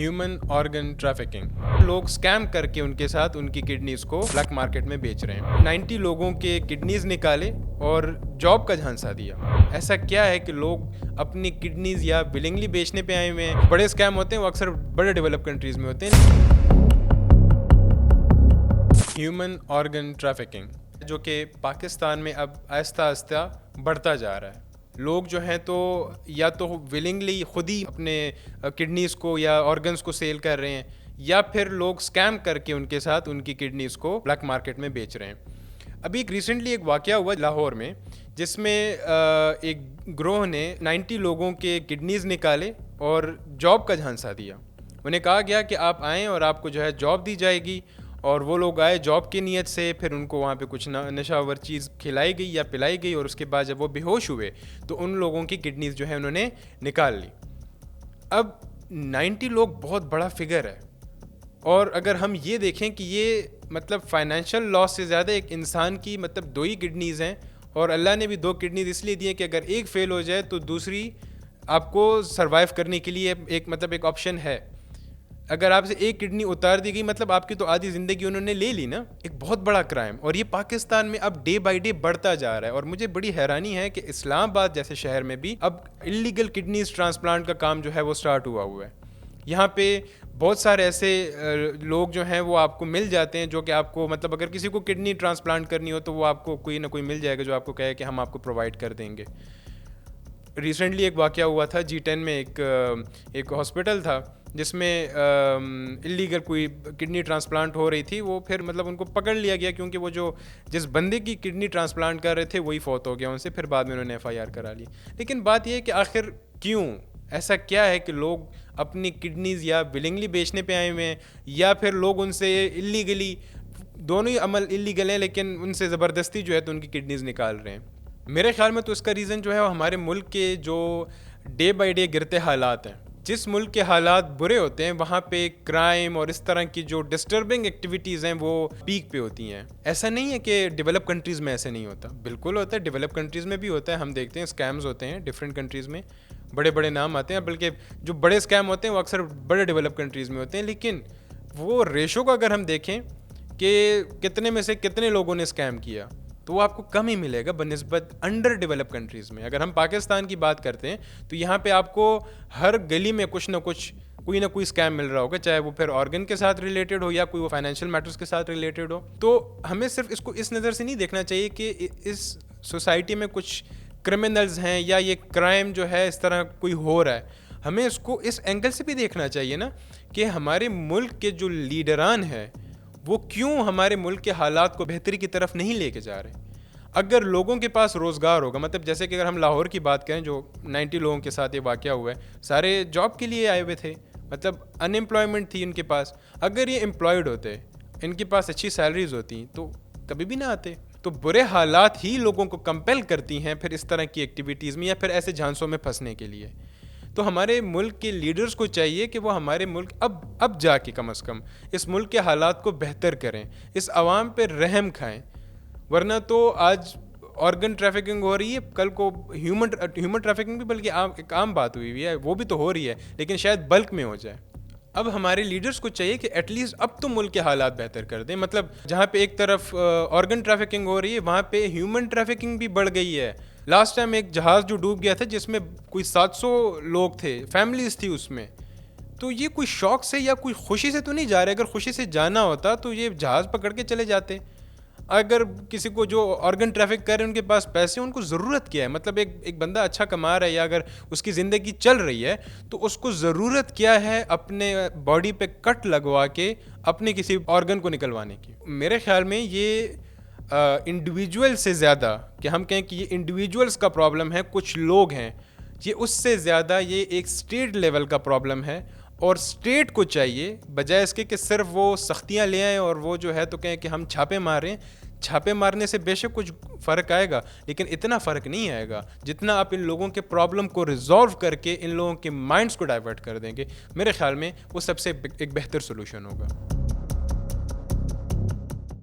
Human organ trafficking. लोग scam करके उनके साथ उनकी किडनीज को ब्लैक मार्केट में बेच रहे हैं। 90 लोगों के किडनीज निकाले और जॉब का झांसा दिया। ऐसा क्या है कि लोग अपनी किडनीज या विलिंगली बेचने पे आए हुए हैं। बड़े स्कैम होते हैं वो अक्सर बड़े डेवलप कंट्रीज में होते हैं। ह्यूमन ऑर्गन ट्रैफिकिंग जो कि पाकिस्तान में अब आहिस्ता आहिस्ता बढ़ता जा रहा है। लोग जो हैं तो या तो विलिंगली खुद ही अपने किडनीज़ को या ऑर्गन्स को सेल कर रहे हैं, या फिर लोग स्कैम करके उनके साथ उनकी किडनीज़ को ब्लैक मार्केट में बेच रहे हैं। अभी रिसेंटली एक वाक़या हुआ लाहौर में, जिसमें एक ग्रोह ने 90 लोगों के किडनीज़ निकाले और जॉब का झांसा दिया। उन्हें कहा गया कि आप आएँ और आपको जो है जॉब दी जाएगी, और वो लोग आए जॉब की नीयत से। फिर उनको वहाँ पे कुछ नशावर चीज़ खिलाई गई या पिलाई गई, और उसके बाद जब वो बेहोश हुए तो उन लोगों की किडनीज जो है उन्होंने निकाल ली। अब 90 लोग बहुत बड़ा फिगर है, और अगर हम ये देखें कि ये मतलब फाइनेंशियल लॉस से ज़्यादा एक इंसान की मतलब 2 ही किडनीज़ हैं, और अल्लाह ने भी 2 किडनीज इसलिए दी हैं कि अगर एक फ़ेल हो जाए तो दूसरी आपको सर्वाइव करने के लिए एक ऑप्शन है। अगर आपसे एक किडनी उतार दी गई मतलब आपकी तो आधी ज़िंदगी उन्होंने ले ली ना। एक बहुत बड़ा क्राइम, और ये पाकिस्तान में अब डे बाय डे बढ़ता जा रहा है। और मुझे बड़ी हैरानी है कि इस्लामाबाद जैसे शहर में भी अब इलीगल किडनीज ट्रांसप्लांट का काम जो है वो स्टार्ट हुआ है। यहाँ पे बहुत सारे ऐसे लोग जो हैं वो आपको मिल जाते हैं, जो कि आपको मतलब अगर किसी को किडनी ट्रांसप्लांट करनी हो तो वो आपको कोई ना कोई मिल जाएगा जो आपको कहे कि हम आपको प्रोवाइड कर देंगे। रिसेंटली एक वाक़या हुआ था G10 में, एक हॉस्पिटल था जिसमें इलीगल कोई किडनी ट्रांसप्लांट हो रही थी। वो फिर मतलब उनको पकड़ लिया गया, क्योंकि वो जो जिस बंदे की किडनी ट्रांसप्लांट कर रहे थे वही फौत हो गया उनसे। फिर बाद में उन्होंने FIR करा ली। लेकिन बात यह है कि आखिर क्यों ऐसा क्या है कि लोग अपनी किडनीज या विलिंगली बेचने पे आए हुए हैं, या फिर लोग उनसे इलीगली, दोनों ही अमल इलीगल हैं, लेकिन उनसे ज़बरदस्ती जो है तो उनकी किडनीज निकाल रहे हैं। मेरे ख्याल में तो इसका रीज़न जो है वो हमारे मुल्क के जो डे बाय डे गिरते हालात हैं। जिस मुल्क के हालात बुरे होते हैं वहाँ पे क्राइम और इस तरह की जो डिस्टर्बिंग एक्टिविटीज़ हैं वो पीक पे होती हैं। ऐसा नहीं है कि डेवलप कंट्रीज़ में ऐसे नहीं होता, बिल्कुल होता है। डेवलप कंट्रीज़ में भी होता है। हम देखते हैं स्कैम्स होते हैं डिफरेंट कंट्रीज़ में, बड़े बड़े नाम आते हैं, बल्कि जो बड़े स्कैम होते हैं वो अक्सर बड़े डेवलप कंट्रीज़ में होते हैं। लेकिन वो रेशो को अगर हम देखें कि कितने में से कितने लोगों ने स्कैम किया, तो वो आपको कम ही मिलेगा बनिस्बत अंडर डेवलप कंट्रीज़ में। अगर हम पाकिस्तान की बात करते हैं तो यहाँ पे आपको हर गली में कुछ ना कोई स्कैम मिल रहा होगा, चाहे वो फिर ऑर्गन के साथ रिलेटेड हो या कोई वो फाइनेंशियल मैटर्स के साथ रिलेटेड हो। तो हमें सिर्फ इसको इस नज़र से नहीं देखना चाहिए कि इस सोसाइटी में कुछ क्रिमिनल्स हैं या ये क्राइम जो है इस तरह कोई हो रहा है। हमें इसको इस एंगल से भी देखना चाहिए ना कि हमारे मुल्क के जो लीडरान हैं वो क्यों हमारे मुल्क के हालात को बेहतरी की तरफ नहीं लेके जा रहे। अगर लोगों के पास रोज़गार होगा, मतलब जैसे कि अगर हम लाहौर की बात करें जो 90 लोगों के साथ ये वाक़या हुआ है, सारे जॉब के लिए आए हुए थे, मतलब अनएम्प्लॉयमेंट थी इनके पास। अगर ये एम्प्लॉयड होते, इनके पास अच्छी सैलरीज होती, तो कभी भी ना आते। तो बुरे हालात ही लोगों को कंपेल करती हैं फिर इस तरह की एक्टिविटीज़ में या फिर ऐसे झांसों में फंसने के लिए। तो हमारे मुल्क के लीडर्स को चाहिए कि वो हमारे मुल्क अब जाके कम से कम इस मुल्क के हालात को बेहतर करें, इस आवाम पे रहम खाएं। वरना तो आज ऑर्गन ट्रैफिकिंग हो रही है, कल को ह्यूमन ट्रैफिकिंग भी बल्कि एक आम बात हुई है, वो भी तो हो रही है, लेकिन शायद बल्क में हो जाए। अब हमारे लीडर्स को चाहिए कि एटलीस्ट अब तो मुल्क के हालात बेहतर कर दें। मतलब जहाँ पे एक तरफ ऑर्गन ट्रैफिकिंग हो रही है, वहाँ पे ह्यूमन ट्रैफिकिंग भी बढ़ गई है। लास्ट टाइम एक जहाज़ जो डूब गया था जिसमें कोई 700 लोग थे, फैमिलीज थी उसमें। तो ये कोई शौक से या कोई खुशी से तो नहीं जा रहे। अगर खुशी से जाना होता तो ये जहाज़ पकड़ के चले जाते। अगर किसी को जो ऑर्गन ट्रैफिक कर रहे हैं उनके पास पैसे, उनको ज़रूरत क्या है, मतलब एक बंदा अच्छा कमा रहा है या अगर उसकी ज़िंदगी चल रही है तो उसको ज़रूरत क्या है अपने बॉडी पे कट लगवा के अपने किसी ऑर्गन को निकलवाने की। मेरे ख्याल में ये इंडिविजुअल से ज़्यादा कि हम कहें कि ये इंडिविजुअल्स का प्रॉब्लम है, कुछ लोग हैं, ये उससे ज़्यादा ये एक स्टेट लेवल का प्रॉब्लम है। और स्टेट को चाहिए बजाय इसके कि सिर्फ वो सख्तियाँ ले आएँ और वो जो है तो कहें कि हम छापे मारें। छापे मारने से बेशक कुछ फ़र्क आएगा, लेकिन इतना फ़र्क नहीं आएगा जितना आप इन लोगों के प्रॉब्लम को रिजॉल्व करके इन लोगों के माइंड्स को डाइवर्ट कर देंगे। मेरे ख्याल में वो सबसे एक बेहतर सोल्यूशन होगा।